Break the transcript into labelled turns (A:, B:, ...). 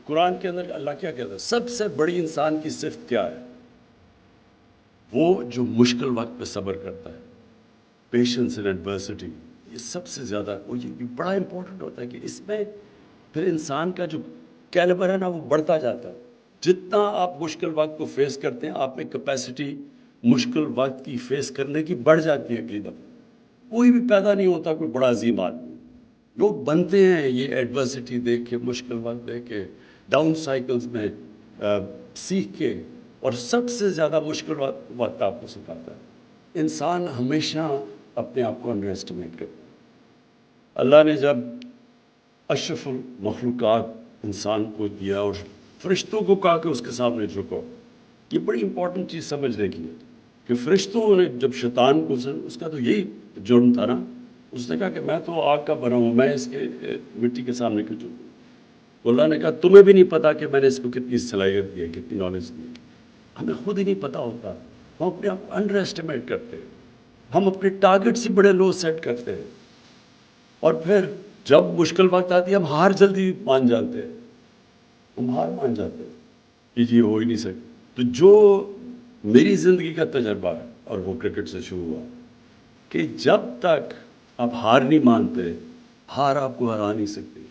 A: قرآن کے اندر اللہ کیا کہتا ہے؟ سب سے بڑی انسان کی صفت کیا ہے؟ وہ جو مشکل وقت پہ صبر کرتا ہے، پیشنس ان ایڈورسٹی. یہ سب سے زیادہ یہ بڑا امپورٹنٹ ہوتا ہے کہ اس میں پھر انسان کا جو کیلیبر ہے نا وہ بڑھتا جاتا ہے. جتنا آپ مشکل وقت کو فیس کرتے ہیں آپ میں کیپیسٹی مشکل وقت کی فیس کرنے کی بڑھ جاتی ہے. اگلی دفعہ کوئی بھی پیدا نہیں ہوتا کوئی بڑا عظیم آدمی، لوگ بنتے ہیں یہ ایڈورسٹی دیکھ کے، مشکل وقت دیکھ کے، ڈاؤن سائیکلز میں سیکھ کے. اور سب سے زیادہ مشکل وقت آپ کو سکھاتا ہے. انسان ہمیشہ اپنے آپ کو انڈر اسٹیمیٹ کرتا ہے. اللہ نے جب اشرف المخلوقات انسان کو دیا اور فرشتوں کو کہا کہ اس کے سامنے جھکو، یہ بڑی امپورٹنٹ چیز سمجھنے کی ہے کہ فرشتوں نے جب شیطان کو، اس کا تو یہی جرم تھا نا، اس نے کہا کہ میں تو آگ کا بنا ہوں، میں اس کے مٹی کے سامنے کیوں جھکوں؟ تو اللہ نے کہا تمہیں بھی نہیں پتا کہ میں نے اس کو کتنی صلاحیت دی ہے، کتنی نالج دی ہے. ہمیں خود ہی نہیں پتا ہوتا، ہم اپنے آپ کو انڈر اسٹیمیٹ کرتے ہیں، ہم اپنے ٹارگٹ سے بڑے لو سیٹ کرتے ہیں. اور پھر جب مشکل وقت آتی ہے ہم ہار جلدی مان جاتے ہیں، ہم ہار مان جاتے ہیں کہ جی ہو ہی نہیں سکتا. تو جو میری زندگی کا تجربہ ہے، اور وہ کرکٹ سے شروع ہوا، کہ جب تک آپ ہار نہیں مانتے، ہار آپ کو ہرا نہیں سکتی.